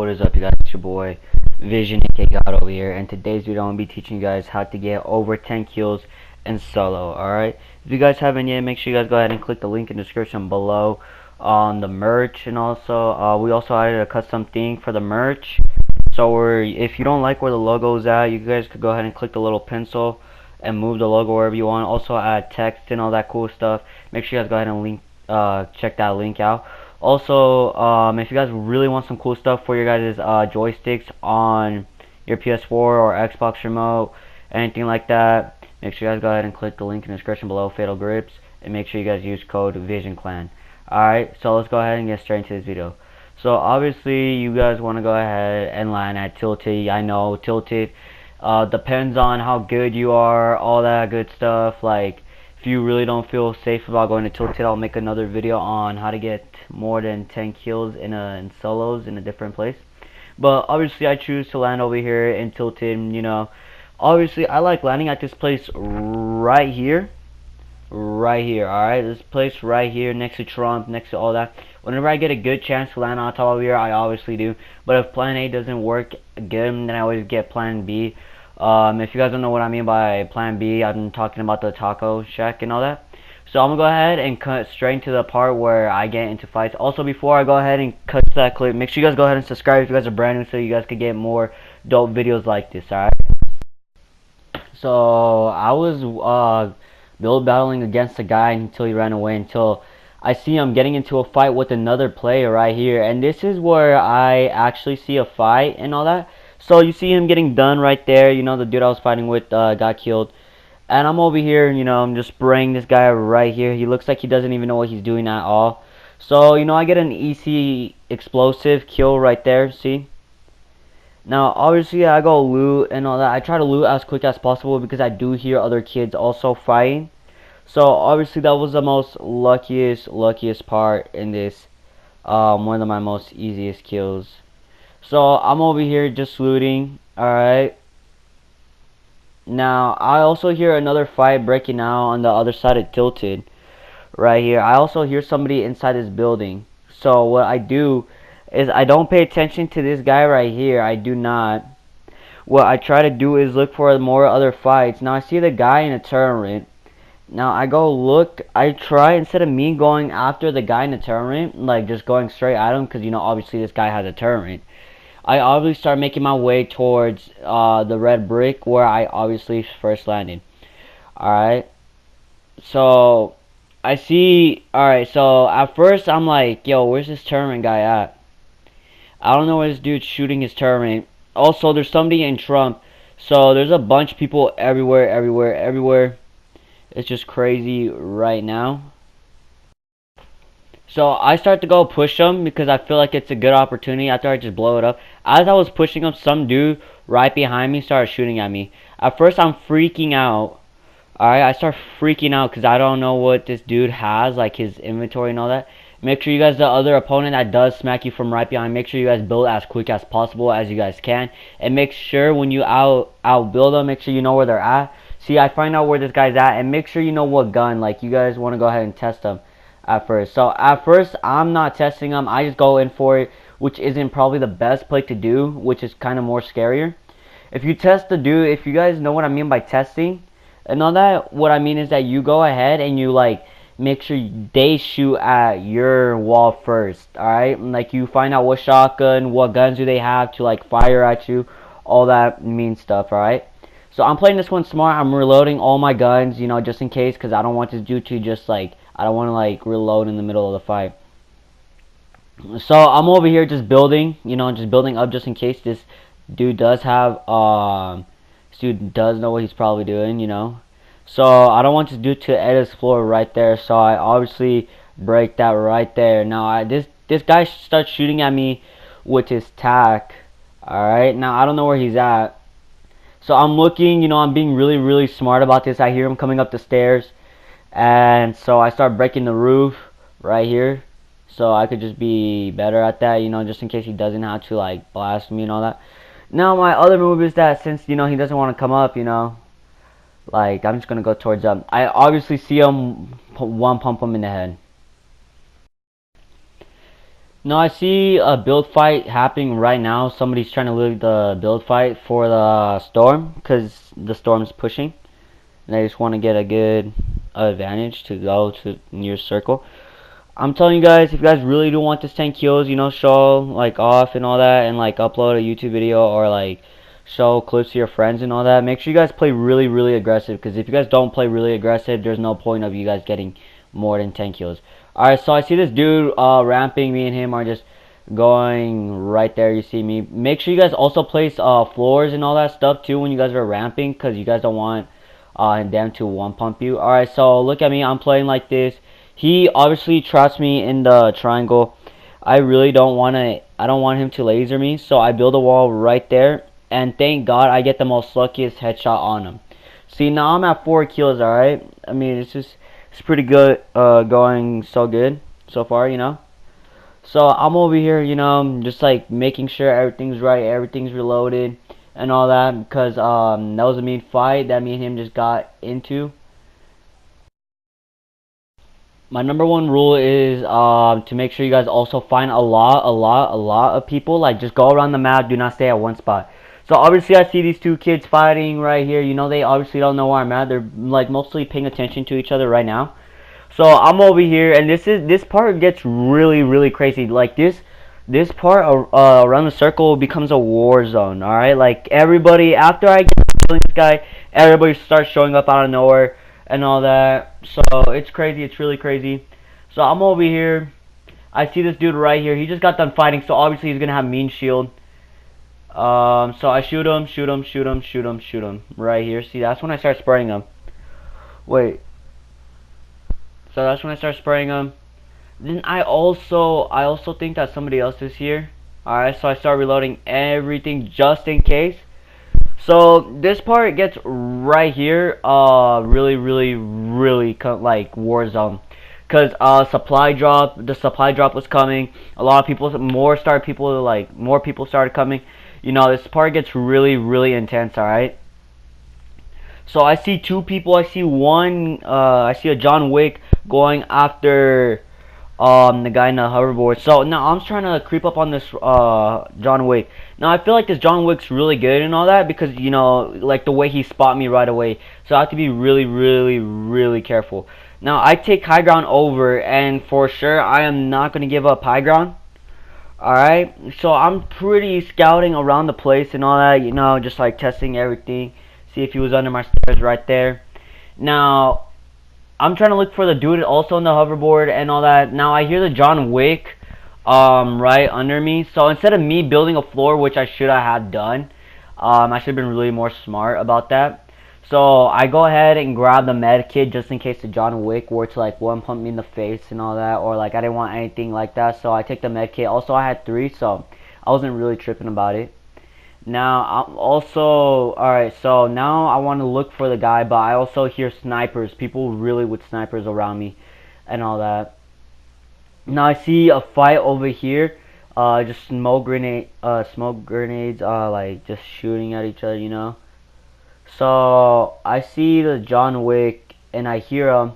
What is up, you guys? It's your boy Vision Akgod over here, and today's video I'm gonna be teaching you guys how to get over 10 kills in solo. Alright, if you guys haven't yet, make sure you guys go ahead and click the link in the description below on the merch, and also we also added a custom thing for the merch. So if you don't like where the logo is at, you guys could go ahead and click the little pencil and move the logo wherever you want. Also add text and all that cool stuff. Make sure you guys go ahead and check that link out. Also, if you guys really want some cool stuff for your guys' joysticks on your PS4 or Xbox remote, anything like that, make sure you guys go ahead and click the link in the description below, Fatal Grips, and make sure you guys use code visionclan. Alright, so let's go ahead and get straight into this video. So obviously you guys want to go ahead and land at Tilted. I know Tilted depends on how good you are, all that good stuff. Like, if you really don't feel safe about going to Tilted, I'll make another video on how to get more than 10 kills in solos in a different place. But obviously I choose to land over here in Tilted. You know, obviously I like landing at this place right here. Alright, this place right here next to Trump, next to all that. Whenever I get a good chance to land on top of here, I obviously do. But if plan A doesn't work good, then I always get plan B. If you guys don't know what I mean by plan B, I'm talking about the taco shack and all that. So I'm gonna go ahead and cut straight into the part where I get into fights. Also, before I go ahead and cut that clip, make sure you guys go ahead and subscribe if you guys are brand new, so you guys can get more dope videos like this. Alright, so I was build battling against a guy until he ran away, until I see him getting into a fight with another player right here. And this is where I actually see a fight and all that. So you see him getting done right there. You know, the dude I was fighting with got killed. And I'm over here, you know, I'm just spraying this guy right here. He looks like he doesn't even know what he's doing at all. So, you know, I get an easy explosive kill right there, see? Now, obviously, I go loot and all that. I try to loot as quick as possible because I do hear other kids also fighting. So, obviously, that was the most luckiest part in this. One of my most easiest kills. So, I'm over here just looting, alright? Now, I also hear another fight breaking out on the other side of Tilted. Right here. I also hear somebody inside this building. So, what I do is I don't pay attention to this guy right here. I do not. What I try to do is look for more other fights. Now, I see the guy in a turret. Now, I go look. I try, instead of me going after the guy in the turret, like just going straight at him, because, you know, obviously this guy has a turret. I obviously start making my way towards the red brick where I obviously first landed. Alright. So, I see. Alright, so at first I'm like, yo, where's this tournament guy at? I don't know where this dude's shooting his tournament. Also, there's somebody in Trump. So, there's a bunch of people everywhere. It's just crazy right now. So I start to go push them because I feel like it's a good opportunity after I just blow it up. As I was pushing them, some dude right behind me started shooting at me. At first I'm freaking out. Alright, I start freaking out because I don't know what this dude has, like his inventory and all that. Make sure you guys, the other opponent that does smack you from right behind, make sure you guys build as quick as possible as you guys can. And make sure when you outbuild them, make sure you know where they're at. See, I find out where this guy's at, and make sure you know what gun. Like, you guys want to go ahead and test them at first. So at first I'm not testing them, I just go in for it, which isn't probably the best play to do, which is kind of more scarier. If you test the dude, if you guys know what I mean by testing and all that, what I mean is that you go ahead and you like make sure they shoot at your wall first. Alright, like you find out what shotgun, what guns do they have to like fire at you, all that mean stuff. Alright, so I'm playing this one smart. I'm reloading all my guns, you know, just in case, because I don't want this dude to just like, I don't want to like reload in the middle of the fight. So I'm over here just building, you know, just building up just in case this dude does have, this dude does know what he's probably doing, you know. So I don't want this dude to edit his floor right there, so I obviously break that right there. Now this guy starts shooting at me with his tac. Alright, now I don't know where he's at. So I'm looking, you know, I'm being really smart about this. I hear him coming up the stairs. And so I start breaking the roof right here. So I could just be better at that, you know, just in case he doesn't have to like blast me and all that. Now my other move is that since, you know, he doesn't want to come up, you know, like I'm just going to go towards him. I obviously see him, one pump him in the head. No, I see a build fight happening right now. Somebody's trying to lead the build fight for the storm because the storm's pushing. And I just want to get a good advantage to go to near circle. I'm telling you guys, if you guys really do want this 10 kills, you know, show like off and all that, and like upload a YouTube video or like show clips to your friends and all that, make sure you guys play really, really aggressive. Because if you guys don't play really aggressive, there's no point of you guys getting more than 10 kills. Alright, so I see this dude ramping. Me and him are just going right there. You see me. Make sure you guys also place floors and all that stuff too when you guys are ramping, because you guys don't want them to one pump you. Alright, so look at me. I'm playing like this. He obviously traps me in the triangle. I really don't want to. I don't want him to laser me, so I build a wall right there. And thank God I get the most luckiest headshot on him. See, now I'm at 4 kills. Alright, I mean it's pretty good. Going so good so far, you know. So I'm over here, you know, just like making sure everything's right, everything's reloaded, and all that, because that was a mean fight that me and him just got into. My number one rule is to make sure you guys also find a lot of people. Like, just go around the map. Do not stay at one spot. So obviously I see these two kids fighting right here. You know, they obviously don't know where I'm at. They're like mostly paying attention to each other right now. So I'm over here, and this part gets really crazy. Like this part around the circle becomes a war zone. All right, like everybody, after I get killing this guy, everybody starts showing up out of nowhere and all that. So it's crazy. It's really crazy. So I'm over here. I see this dude right here. He just got done fighting, so obviously he's gonna have mean shield. So I shoot him right here. See, that's when I start spraying him. Wait. So that's when I start spraying him. Then I also think that somebody else is here. Alright, so I start reloading everything just in case. So this part gets right here, really like war zone, cause the supply drop was coming. A lot of people, more people started coming. You know, this part gets really intense. All right. So I see two people. I see one. I see a John Wick going after the guy in the hoverboard. So now I'm trying to creep up on this John Wick. Now I feel like this John Wick's really good and all that, because you know, like the way he spot me right away. So I have to be really careful. Now I take high ground over, and for sure I am not gonna give up high ground. Alright, so I'm pretty scouting around the place and all that, you know, just like testing everything. See if he was under my stairs right there. Now I'm trying to look for the dude also on the hoverboard and all that. Now I hear the John Wick right under me. So instead of me building a floor, which I should have done, I should have been really more smart about that. So I go ahead and grab the med kit just in case the John Wick were to like one pump me in the face and all that, or like I didn't want anything like that. So I take the med kit. Also I had 3, so I wasn't really tripping about it. Now I'm also alright, so now I want to look for the guy, but I also hear snipers, people really with snipers around me and all that. Now I see a fight over here, just smoke grenades, like just shooting at each other, you know. So I see the John Wick and I hear him.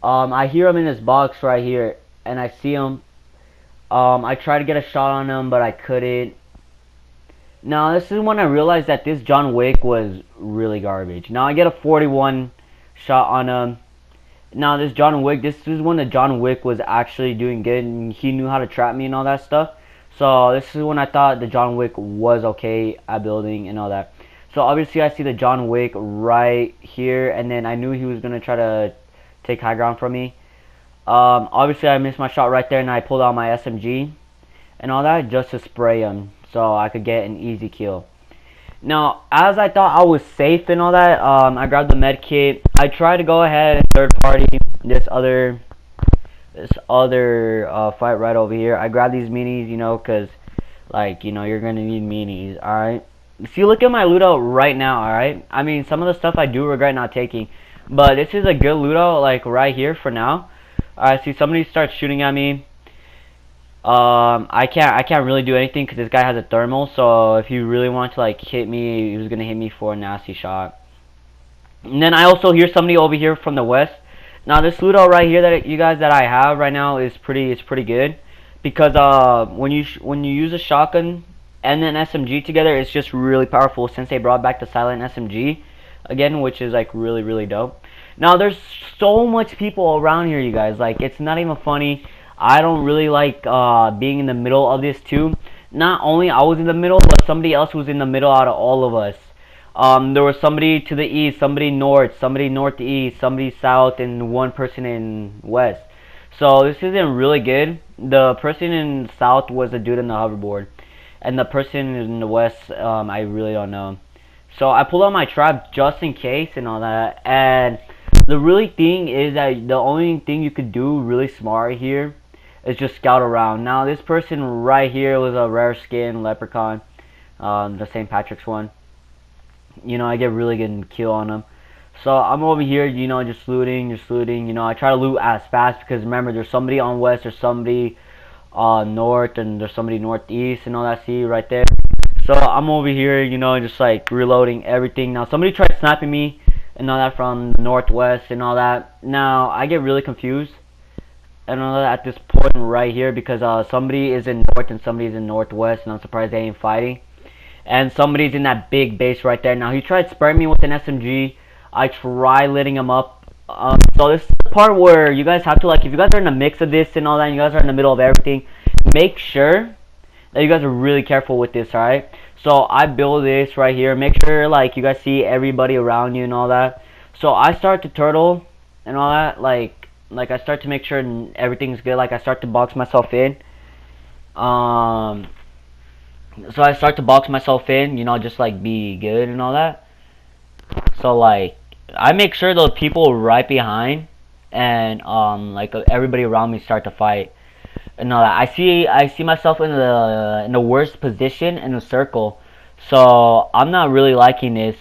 I hear him in this box right here, and I see him. I tried to get a shot on him, but I couldn't. Now this is when I realized that this John Wick was really garbage. Now I get a 41 shot on him. Now this John Wick, this is when the John Wick was actually doing good, and he knew how to trap me and all that stuff. So this is when I thought the John Wick was okay at building and all that. So obviously I see the John Wick right here, and then I knew he was gonna try to take high ground from me. Obviously I missed my shot right there, and I pulled out my SMG and all that just to spray him so I could get an easy kill. Now, as I thought I was safe and all that, I grabbed the med kit. I tried to go ahead and third party this other fight right over here. I grabbed these minis, you know, cause like, you know, you're gonna need minis. All right. If you look at my lootout right now, alright, I mean, some of the stuff I do regret not taking, but this is a good lootout, like, right here for now. Alright, see, somebody starts shooting at me. I can't really do anything because this guy has a thermal, so if he really wanted to, like, hit me, he was gonna hit me for a nasty shot. And then I also hear somebody over here from the west. Now, this lootout right here that I have right now is pretty good, because when you use a shotgun and an SMG together, it's just really powerful since they brought back the silent SMG again, which is like really dope. Now there's so much people around here, you guys. Like, it's not even funny. I don't really like being in the middle of this too. Not only I was in the middle, but somebody else was in the middle out of all of us. There was somebody to the east, somebody north, somebody northeast, somebody south, and one person in west. So this isn't really good. The person in south was the dude in the hoverboard, and the person in the west, I really don't know. So I pulled out my trap just in case and all that. And the really thing is that the only thing you could do really smart here is just scout around. Now this person right here was a rare skin leprechaun, the St. Patrick's one. You know, I get really good kill on him. So I'm over here, you know, just looting. You know, I try to loot as fast because remember, there's somebody on west, there's somebody north, and there's somebody northeast and all that. See right there. So I'm over here, you know, just like reloading everything. Now somebody tried sniping me and all that from the northwest and all that. Now I get really confused and all that at this point right here because somebody is in north and somebody is in northwest, and I'm surprised they ain't fighting. And somebody's in that big base right there. Now he tried spraying me with an SMG. I try letting him up. So this is the part where you guys have to, like, if you guys are in the mix of this and all that, and you guys are in the middle of everything, make sure that you guys are really careful with this, alright? So I build this right here. Make sure, like, you guys see everybody around you and all that. So I start to turtle and all that, like I start to make sure everything's good. Like, I start to box myself in. So I start to box myself in, you know, just like be good and all that. So like I make sure those people right behind and like everybody around me start to fight and all that. I see myself in the worst position in the circle. So I'm not really liking this.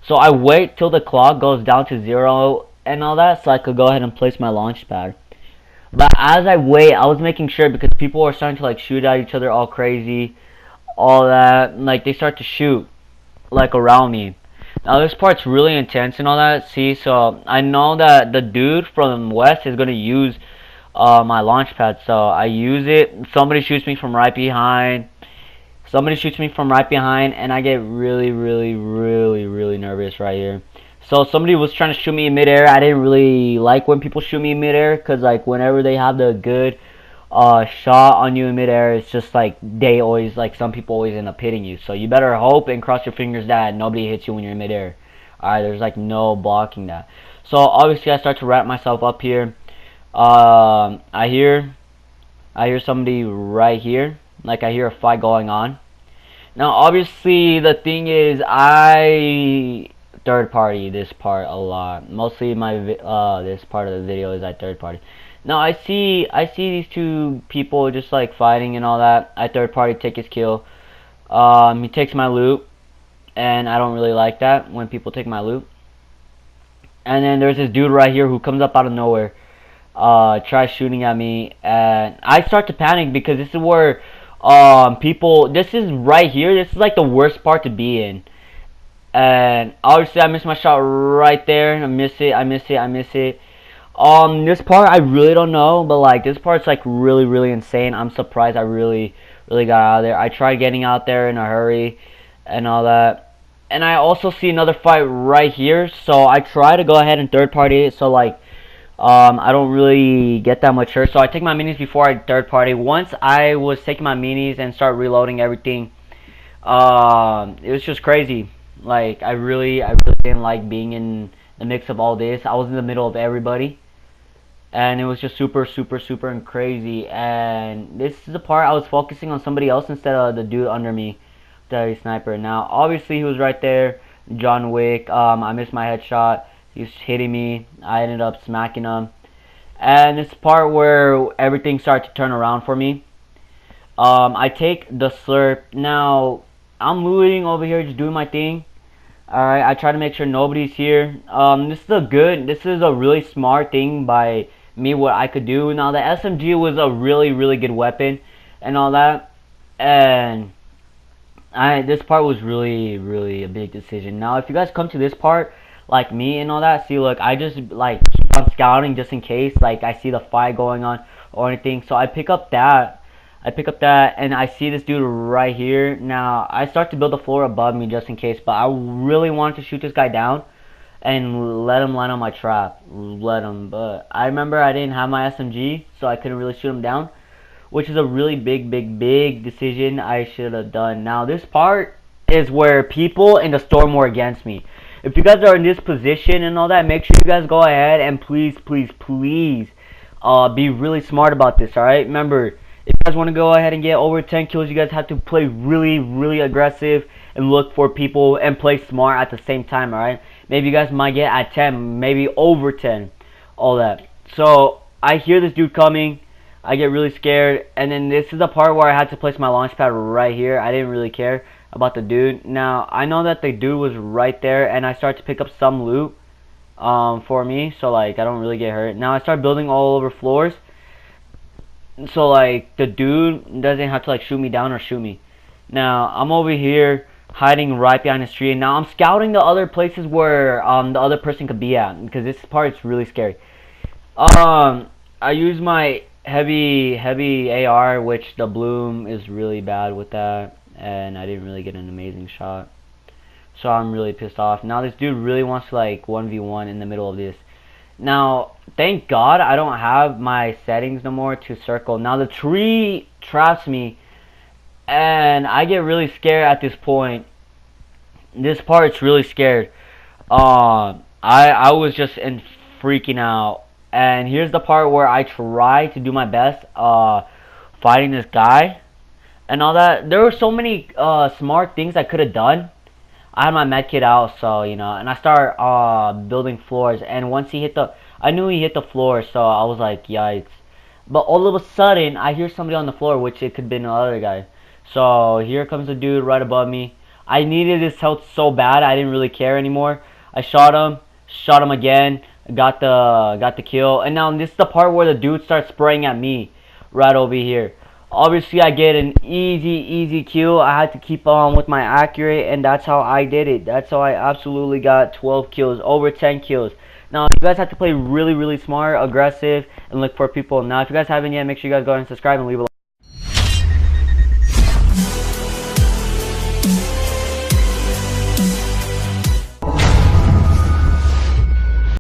So I wait till the clock goes down to 0 and all that so I could go ahead and place my launch pad. But as I wait, I was making sure because people are starting to like shoot at each other all crazy, all that, like they start to shoot like around me. Now this part's really intense and all that. See, so I know that the dude from west is gonna use my launch pad, so I use it. Somebody shoots me from right behind. And I get really nervous right here. So somebody was trying to shoot me in midair. I didn't really like when people shoot me in midair, cause like whenever they have the good shot on you in midair, it's just like they always, like some people always end up hitting you. So you better hope and cross your fingers that nobody hits you when you're in midair. Alright, there's like no blocking that. So obviously I start to wrap myself up here. I hear somebody right here. Like I hear a fight going on. Now obviously the thing is I third party this part a lot. Mostly my this part of the video is I third party. Now I see these two people just like fighting and all that. I third party take his kill. He takes my loot, and I don't really like that when people take my loot. And then there's this dude right here who comes up out of nowhere, tries shooting at me, and I start to panic because this is where people. This is right here. This is like the worst part to be in. And obviously I missed my shot right there. I miss it. This part I really don't know, but like this part's like really insane. I'm surprised I really got out of there. I tried getting out there in a hurry and all that. And I also see another fight right here, so I try to go ahead and third party it, so like I don't really get that much hurt. So I take my minis before I third party. Once I was taking my minis and start reloading everything, it was just crazy. Like I really didn't like being in the mix of all this. I was in the middle of everybody, and it was just super and crazy. And this is the part I was focusing on somebody else instead of the dude under me, the sniper. Now obviously he was right there, John Wick. I missed my headshot. He was hitting me. I ended up smacking him. And this part where everything started to turn around for me. I take the slurp. Now I'm looting over here, just doing my thing. Alright, I try to make sure nobody's here. This is a really smart thing by me, what I could do. Now the SMG was a really good weapon and all that. And this part was really a big decision. Now if you guys come to this part like me and all that, see, look, I just like keep on scouting just in case like I see the fight going on or anything. So I pick up that. I pick up that, and I see this dude right here. Now, I start to build the floor above me just in case, but I really wanted to shoot this guy down and let him land on my trap. Let him, but I remember I didn't have my SMG, so I couldn't really shoot him down, which is a really big decision I should have done. Now, this part is where people in the storm were against me. If you guys are in this position and all that, make sure you guys go ahead and please be really smart about this, alright? Remember, if you guys want to go ahead and get over 10 kills, you guys have to play really aggressive and look for people and play smart at the same time, alright? Maybe you guys might get at 10, maybe over 10, all that. So, I hear this dude coming. I get really scared, and then this is the part where I had to place my launch pad right here. I didn't really care about the dude. Now, I know that the dude was right there, and I start to pick up some loot for me, so like I don't really get hurt. Now I start building all over floors, so like the dude doesn't have to like shoot me down or shoot me. Now I'm over here hiding right behind this tree, and now I'm scouting the other places where the other person could be at, because this part is really scary. I use my heavy AR, which the bloom is really bad with that, and I didn't really get an amazing shot, so I'm really pissed off. Now this dude really wants to like 1v1 in the middle of this. Now thank God I don't have my settings no more to circle. Now the tree traps me, and I get really scared at this point. This part's really scared. I was just freaking out, and here's the part where I try to do my best fighting this guy and all that. There were so many smart things I could have done. I had my med kit out, so you know, and I start building floors, and once he hit the, I knew he hit the floor, so I was like, yikes. But all of a sudden I hear somebody on the floor, which it could have been another guy. So here comes the dude right above me. I needed his health so bad, I didn't really care anymore. I shot him again, got the kill, and now this is the part where the dude starts spraying at me right over here. Obviously I get an easy kill. I had to keep on with my accurate, and that's how I did it. That's how I absolutely got 12 kills, over 10 kills. Now you guys have to play really smart, aggressive, and look for people. Now if you guys haven't yet, make sure you guys go ahead and subscribe and leave a like.